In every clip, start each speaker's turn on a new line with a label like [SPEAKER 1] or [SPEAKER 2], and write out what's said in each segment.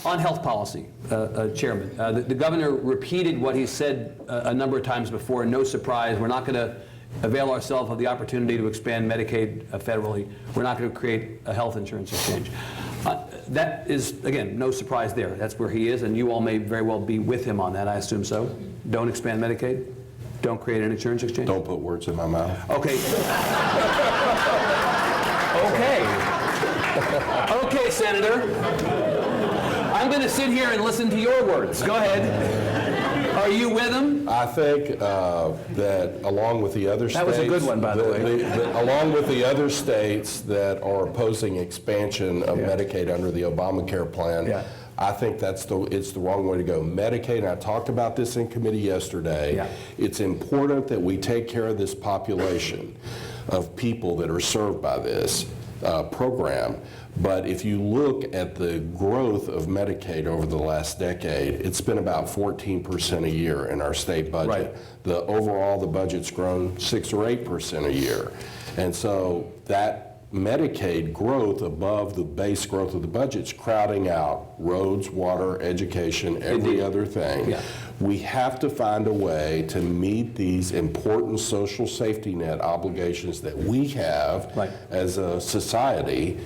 [SPEAKER 1] On health policy, Chairman, the governor repeated what he said a number of times before, no surprise. We're not going to avail ourselves of the opportunity to expand Medicaid federally. We're not going to create a health insurance exchange. That is, again, no surprise there. That's where he is, and you all may very well be with him on that, I assume so. Don't expand Medicaid? Don't create an insurance exchange?
[SPEAKER 2] Don't put words in my mouth.
[SPEAKER 1] Okay. Okay, Senator. I'm going to sit here and listen to your words. Go ahead. Are you with him?
[SPEAKER 2] I think that along with the other states...
[SPEAKER 1] That was a good one, by the way.
[SPEAKER 2] Along with the other states that are opposing expansion of Medicaid under the Obamacare plan, I think it's the wrong way to go. Medicaid, and I talked about this in committee yesterday, it's important that we take care of this population of people that are served by this program. But if you look at the growth of Medicaid over the last decade, it's been about 14% a year in our state budget. Right. Overall, the budget's grown 6 or 8% a year. And so that Medicaid growth above the base growth of the budget's crowding out roads, water, education, every other thing. Yeah. We have to find a way to meet these important social safety net obligations that we have as a society,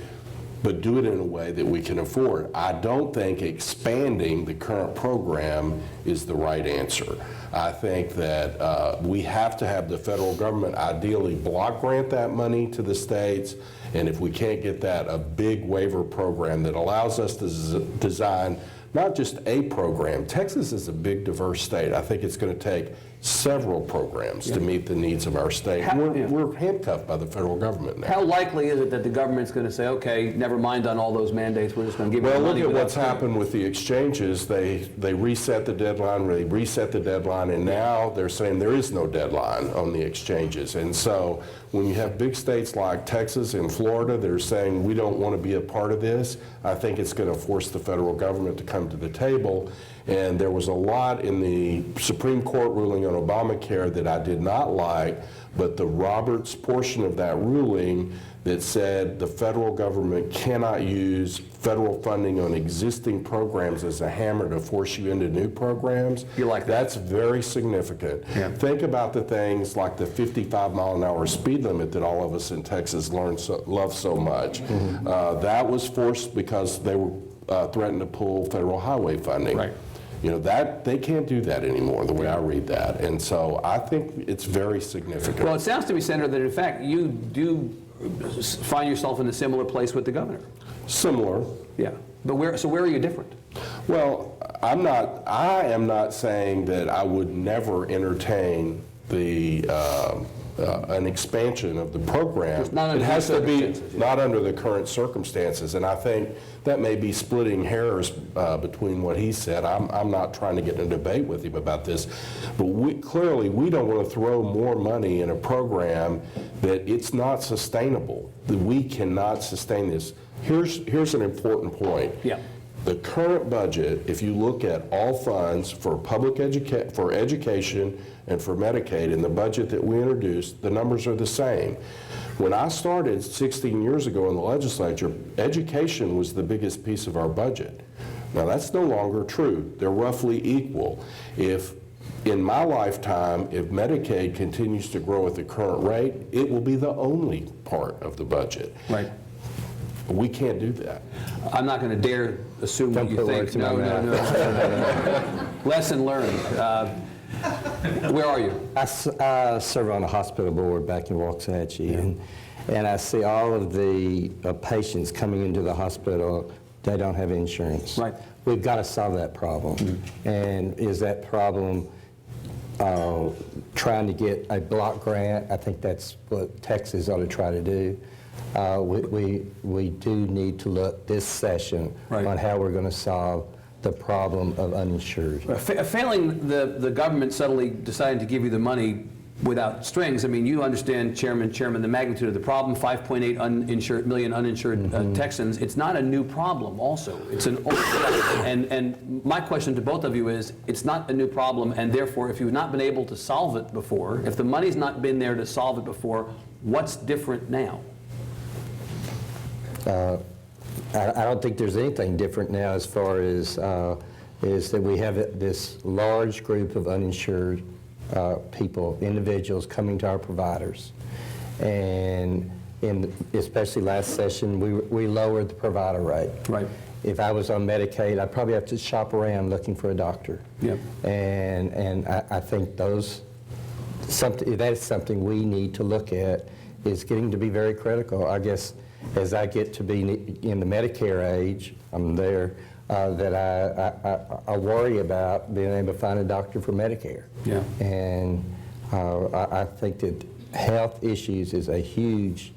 [SPEAKER 2] but do it in a way that we can afford. I don't think expanding the current program is the right answer. I think that we have to have the federal government ideally block grant that money to the states, and if we can't get that, a big waiver program that allows us to design not just a program. Texas is a big, diverse state. I think it's going to take several programs to meet the needs of our state. We're handcuffed by the federal government now.
[SPEAKER 1] How likely is it that the government's going to say, okay, never mind on all those mandates, we're just going to give you the money?
[SPEAKER 2] Well, look at what's happened with the exchanges. They reset the deadline, and now they're saying there is no deadline on the exchanges. And so when you have big states like Texas and Florida, they're saying we don't want to be a part of this, I think it's going to force the federal government to come to the table. And there was a lot in the Supreme Court ruling on Obamacare that I did not like, but the Roberts portion of that ruling that said the federal government cannot use federal funding on existing programs as a hammer to force you into new programs.
[SPEAKER 1] You like that?
[SPEAKER 2] That's very significant. Yeah. Think about the things like the 55-mile-an-hour speed limit that all of us in Texas love so much. Mm-hmm. That was forced because they were threatened to pull federal highway funding. Right. You know, that they can't do that anymore, the way I read that. And so I think it's very significant.
[SPEAKER 1] Well, it sounds to me, Senator, that in fact you do find yourself in a similar place with the governor.
[SPEAKER 2] Similar.
[SPEAKER 1] Yeah. But where are you different?
[SPEAKER 2] Well, I am not saying that I would never entertain the an expansion of the program. It has to be not under the current circumstances, and I think that may be splitting hairs between what he said. I'm not trying to get in a debate with him about this, but clearly we don't want to throw more money in a program that it's not sustainable, that we cannot sustain this. Here's an important point. Yeah. The current budget, if you look at all funds for for education and for Medicaid in the budget that we introduced, the numbers are the same. When I started 16 years ago in the legislature, education was the biggest piece of our budget. Now that's no longer true. They're roughly equal. If in my lifetime, if Medicaid continues to grow at the current rate, it will be the only part of the budget. Right. We can't do that.
[SPEAKER 1] I'm not going to dare assume what you think. No. Lesson learned. Where are you?
[SPEAKER 3] I serve on a hospital board back in R-Waxahachie, and I see all of the patients coming into the hospital, they don't have insurance. Right. We've got to solve that problem. Mm-hmm. And is that problem trying to get a block grant? I think that's what Texas ought to try to do. We do need to look this session on how we're going to solve the problem of uninsured.
[SPEAKER 1] Failing the government suddenly deciding to give you the money without strings, I mean, you understand, Chairman, the magnitude of the problem, 5.8 million uninsured Texans. It's not a new problem also. It's an old and my question to both of you is, it's not a new problem, and therefore, if you've not been able to solve it before, if the money's not been there to solve it before, what's different now?
[SPEAKER 3] I don't think there's anything different now as far as is that we have this large group of uninsured people, individuals coming to our providers. And especially last session, we lowered the provider rate.
[SPEAKER 1] Right.
[SPEAKER 3] If I was on Medicaid, I'd probably have to shop around looking for a doctor.
[SPEAKER 1] Yep.
[SPEAKER 3] And I think that's something we need to look at, is getting to be very critical. I guess as I get to be in the Medicare age, I'm there, that I worry about being able to find a doctor for Medicare.
[SPEAKER 1] Yeah.
[SPEAKER 3] And I think that health issues is a huge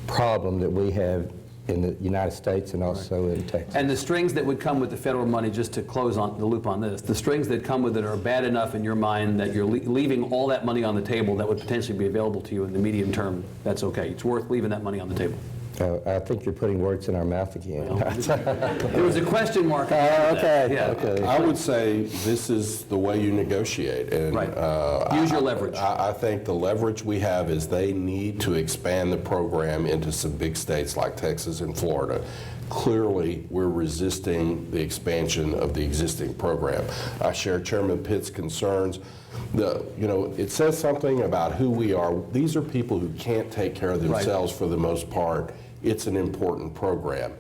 [SPEAKER 3] problem that we have in the United States and also in Texas.
[SPEAKER 1] And the strings that would come with the federal money, just to close on the loop on this, the strings that come with it are bad enough in your mind that you're leaving all that money on the table that would potentially be available to you in the medium term. That's okay. It's worth leaving that money on the table.
[SPEAKER 3] I think you're putting words in our mouth again.
[SPEAKER 1] There was a question mark.
[SPEAKER 3] Okay.
[SPEAKER 1] Yeah.
[SPEAKER 3] Okay.
[SPEAKER 2] I would say this is the way you negotiate. And,
[SPEAKER 1] Right. Use your leverage.
[SPEAKER 2] I think the leverage we have is they need to expand the program into some big states like Texas and Florida. Clearly, we're resisting the expansion of the existing program. I share Chairman Pitt's concerns. It says something about who we are. These are people who can't take care of themselves for the most part. It's an important program.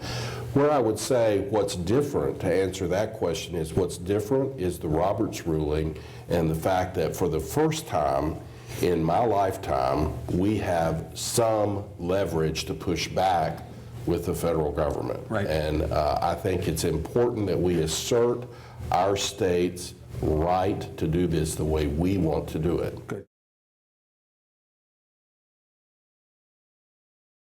[SPEAKER 2] Where I would say what's different, to answer that question, is what's different is the Roberts ruling and the fact that for the first time in my lifetime, we have some leverage to push back with the federal government.
[SPEAKER 1] Right.
[SPEAKER 2] And I think it's important that we assert our state's right to do this the way we want to do it.
[SPEAKER 1] Good.